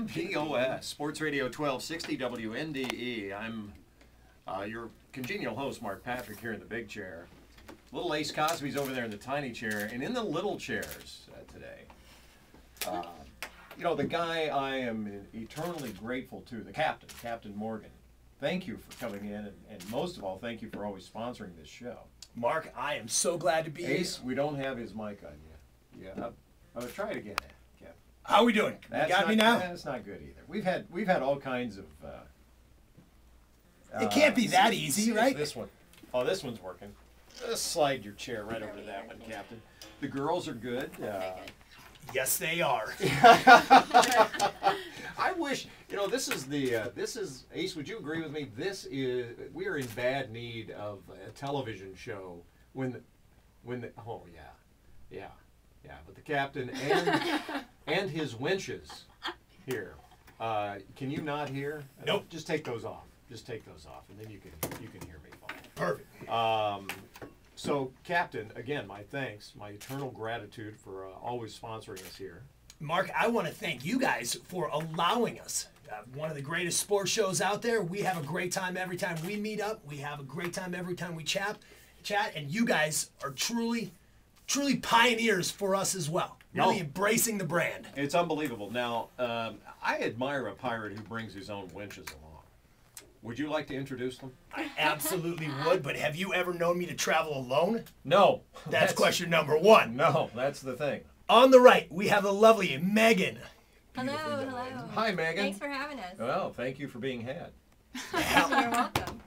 MPOS, Sports Radio 1260 WNDE. I'm your congenial host, Mark Patrick, here in the big chair. Little Ace Cosby's over there in the tiny chair, and in the little chairs today, you know, the guy I am eternally grateful to, the captain, Captain Morgan. Thank you for coming in, and most of all, thank you for always sponsoring this show. Mark, I am so glad to be here. Ace, we don't have his mic on yet. Yeah, I'm gonna try it again. How are we doing? You got me now? That's not good either. We've had all kinds of. It can't be that easy, right? This one. Oh, this one's working. Just slide your chair right over to that one, Captain. The girls are good. Yes, they are. I wish, you know, this is Ace. Would you agree with me? We are in bad need of a television show when oh yeah. But the captain and his winches here. Can you not hear? Nope. Just take those off. Just take those off, and then you can hear me fine. Perfect. So, Captain, again, my thanks, my eternal gratitude for always sponsoring us here. Mark, I want to thank you guys for allowing us. One of the greatest sports shows out there. We have a great time every time we meet up. We have a great time every time we chat, and you guys are truly pioneers for us as well. Really embracing the brand. It's unbelievable. Now, I admire a pirate who brings his own winches along. Would you like to introduce them? I absolutely would, but have you ever known me to travel alone? No. That's question number one. No, that's the thing. On the right, we have the lovely Megan. Hello. Hi, Megan. Thanks for having us. Well, thank you for being had. You're welcome.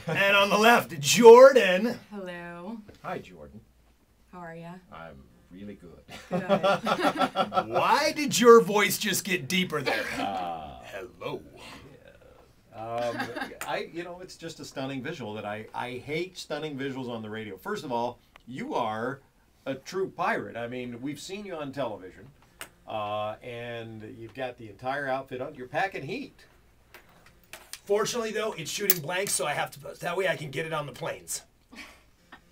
And on the left, Jordan. Hello. Hi, Jordan. How are ya? I'm really good. Good. Why did your voice just get deeper there? Hello. You know, it's just a stunning visual that I hate stunning visuals on the radio. First of all, you are a true pirate. I mean, we've seen you on television, and you've got the entire outfit on. You're packing heat. Fortunately, though, it's shooting blanks, so I have to. That way, I can get it on the planes.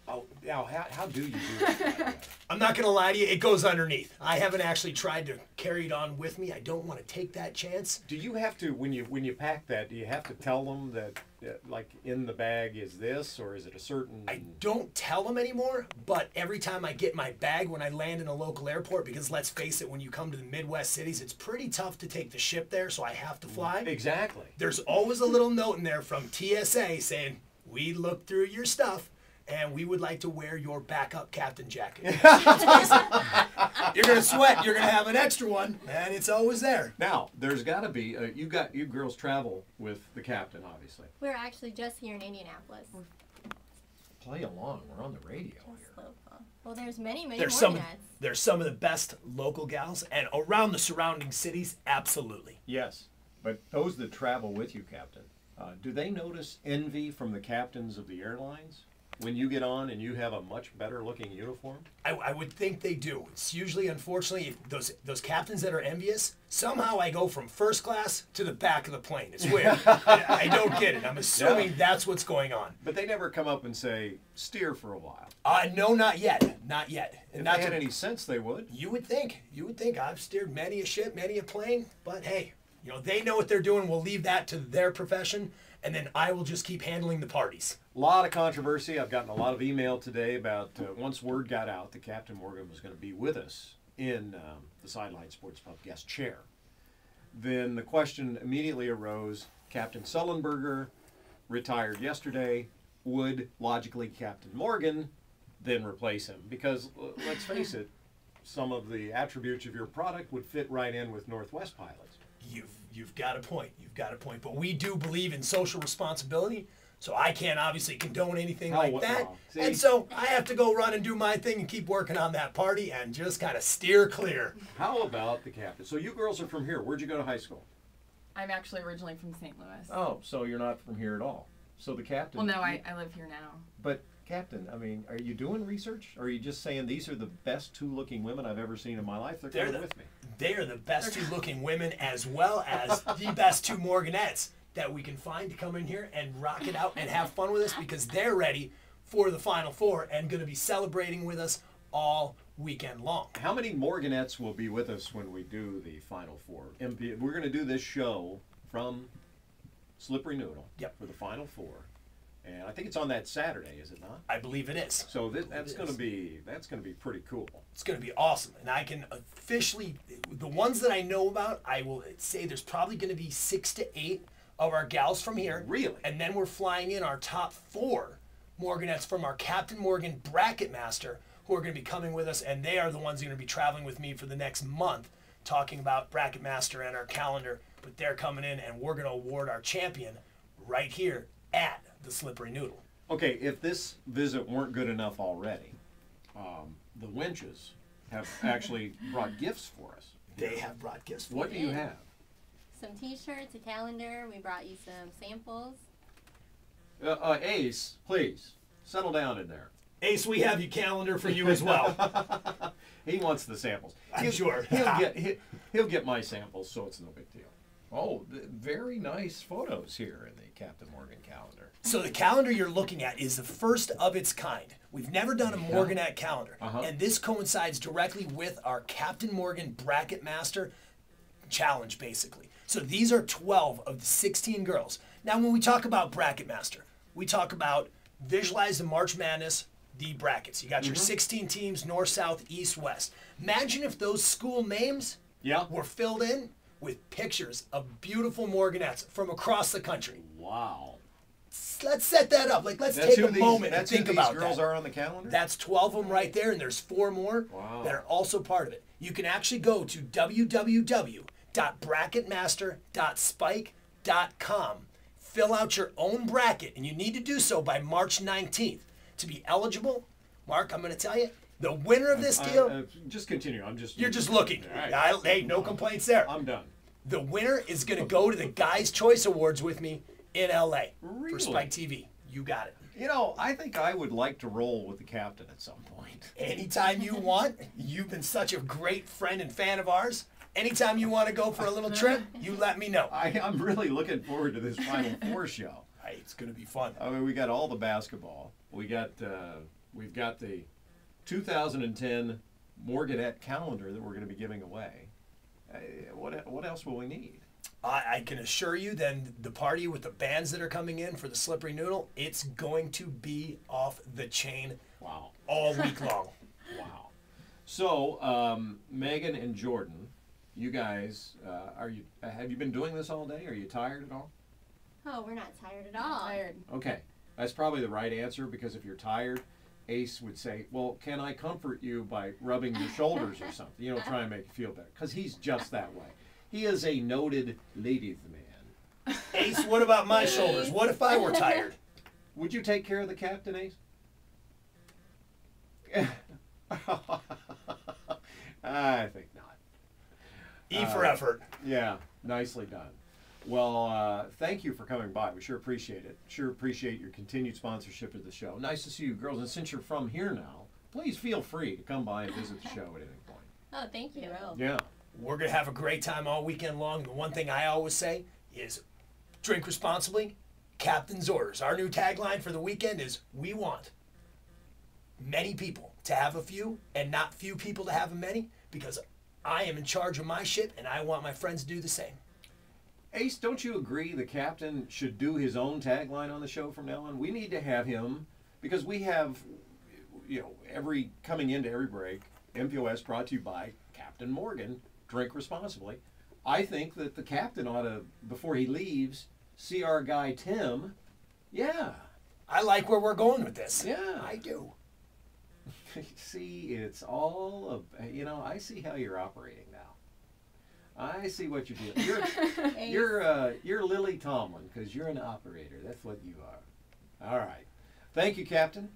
Oh, now how do you do that? I'm not gonna lie to you, it goes underneath. I haven't actually tried to carry it on with me. I don't want to take that chance. Do you have to, when you pack that, do you have to tell them that, like, in the bag is this, or is it a certain... I don't tell them anymore, but every time I get my bag when I land in a local airport, because let's face it, when you come to the Midwest cities, it's pretty tough to take the ship there, so I have to fly. Exactly. There's always a little note in there from TSA saying, we looked through your stuff, and we would like to wear your backup captain jacket. You're going to sweat. You're going to have an extra one, and it's always there. Now, there's got to be, you girls travel with the captain, obviously. We're actually just here in Indianapolis. Play along. We're on the radio here. Local. Well, there's many There's some of the best local gals, and around the surrounding cities, absolutely. Yes, but those that travel with you, Captain, do they notice envy from the captains of the airlines? When you get on and you have a much better looking uniform? I would think they do. It's usually, unfortunately, those captains that are envious, somehow I go from first class to the back of the plane. It's weird. I don't get it. I'm assuming that's what's going on. But they never come up and say, steer for a while. No, not yet. Not yet. If they had any sense, they would. You would think. I've steered many a ship, many a plane. But hey, you know, they know what they're doing. We'll leave that to their profession. And then I will just keep handling the parties. A lot of controversy. I've gotten a lot of email today about once word got out that Captain Morgan was going to be with us in the Sideline Sports Pub guest chair. Then the question immediately arose, Captain Sullenberger retired yesterday. Would, logically, Captain Morgan then replace him? Because, let's face it, some of the attributes of your product would fit right in with Northwest pilots. You've got a point. But we do believe in social responsibility, so I can't obviously condone anything like that. And so I have to go run and do my thing and keep working on that party and just kind of steer clear. How about the captain? So you girls are from here. Where'd you go to high school? I'm actually originally from St. Louis. Oh, so you're not from here at all. So the captain... Well, no, I live here now. But, Captain, I mean, are you doing research? Or are you just saying these are the best two-looking women I've ever seen in my life? They're coming with me. They are the best two-looking women as well as the best two Morganettes that we can find to come in here and rock it out and have fun with us because they're ready for the Final Four and going to be celebrating with us all weekend long. How many Morganettes will be with us when we do the Final Four? We're going to do this show from Slippery Noodle for the Final Four, and I think it's on that Saturday, is it not? I believe it is. So that's going to be pretty cool. It's going to be awesome, and I can officially, the ones that I know about, I will say there's probably going to be 6 to 8 of our gals from here. Really? And then we're flying in our top 4 Morganettes from our Captain Morgan Bracket Master, who are going to be coming with us, and they are the ones who are going to be traveling with me for the next month, talking about Bracket Master and our calendar. But they're coming in, and we're going to award our champion right here at the Slippery Noodle. Okay, if this visit weren't good enough already, the Winches have actually brought gifts for us. They have brought gifts for What do you have? Some T-shirts, a calendar. We brought you some samples. Ace, please, settle down in there. Ace, we have your calendar for you as well. He wants the samples. I'm sure. He'll get my samples, so it's no big deal. Oh, very nice photos here in the Captain Morgan calendar. So the calendar you're looking at is the first of its kind. We've never done a Morganette calendar, and this coincides directly with our Captain Morgan Bracket Master challenge, basically. So these are 12 of the 16 girls. Now, when we talk about Bracket Master, we talk about visualize the March Madness, the brackets. You got your 16 teams, north, south, east, west. Imagine if those school names were filled in with pictures of beautiful Morganettes from across the country. Wow. Let's set that up. Let's take a moment and think about that. That's who these girls are on the calendar? That's 12 of them right there, and there's 4 more that are also part of it. You can actually go to www.bracketmaster.spike.com, fill out your own bracket, and you need to do so by March 19th. To be eligible, Mark, I'm going to tell you, the winner of this deal... just continue. You're just looking. Right. Hey, no complaints there. I'm done. The winner is going to go to the Guys' Choice Awards with me in L.A. Really? for Spike TV. You got it. You know, I think I would like to roll with the captain at some point. Anytime you want. You've been such a great friend and fan of ours. Anytime you want to go for a little trip, you let me know. I'm really looking forward to this Final Four show. Hey, it's going to be fun. I mean, we got all the basketball. We've got the 2010 Morganette calendar that we're going to be giving away. What else will we need? I can assure you then the party with the bands that are coming in for the Slippery Noodle, it's going to be off the chain all week long. Wow. So, Megan and Jordan, you guys, have you been doing this all day? Are you tired at all? Oh, we're not tired at all. Tired. Okay. That's probably the right answer, because if you're tired, Ace would say, well, can I comfort you by rubbing your shoulders or something? You know, try and make you feel better. Because he's just that way. He is a noted ladies man. Ace, what about my shoulders? What if I were tired? Would you take care of the captain, Ace? I think not. E for effort. Yeah, nicely done. Well, thank you for coming by. We sure appreciate it. Sure appreciate your continued sponsorship of the show. Nice to see you girls. And since you're from here now, please feel free to come by and visit the show at any point. Oh, thank you. Yeah. We're going to have a great time all weekend long. The one thing I always say is drink responsibly, captain's orders. Our new tagline for the weekend is, we want many people to have a few and not few people to have a many, because I am in charge of my ship and I want my friends to do the same. Ace, don't you agree the captain should do his own tagline on the show from now on? We need to have him, because we have, coming into every break, MPOS brought to you by Captain Morgan, drink responsibly. I think that the captain ought to, before he leaves, see our guy Tim. Yeah. I like where we're going with this. Yeah. I do. See, it's all, I see how you're operating now. I see what you're doing. You're Lily Tomlin, because you're an operator. That's what you are. All right. Thank you, Captain.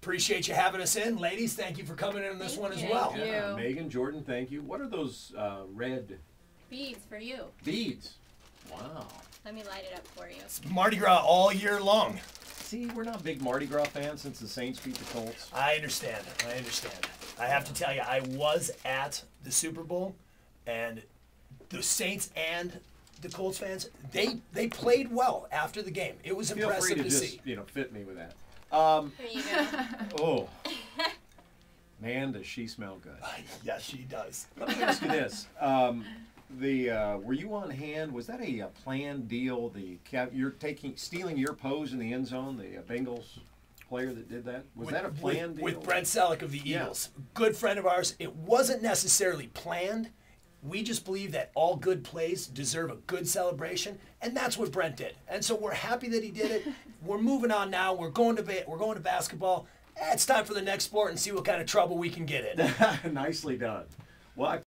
Appreciate you having us in. Ladies, thank you for coming in on this one as well. Thank you. Megan, Jordan, thank you. What are those red Beads for you. beads? Wow. Let me light it up for you. It's Mardi Gras all year long. See, we're not big Mardi Gras fans since the Saints beat the Colts. I understand. I have to tell you, I was at the Super Bowl, and the Saints and the Colts fans, they played well after the game. It was impressive Feel free to see. fit me with that. Here you go. Oh. Man, does she smell good. Yes, she does. Let me ask you this. Were you on hand? Was that a planned deal? You're stealing your pose in the end zone, the Bengals player that did that? Was that a planned deal? With Brent Selleck of the Eagles, good friend of ours. It wasn't necessarily planned. We just believe that all good plays deserve a good celebration, and that's what Brent did. And so we're happy that he did it. We're moving on now. We're going to basketball. It's time for the next sport and see what kind of trouble we can get in. Nicely done. Well, I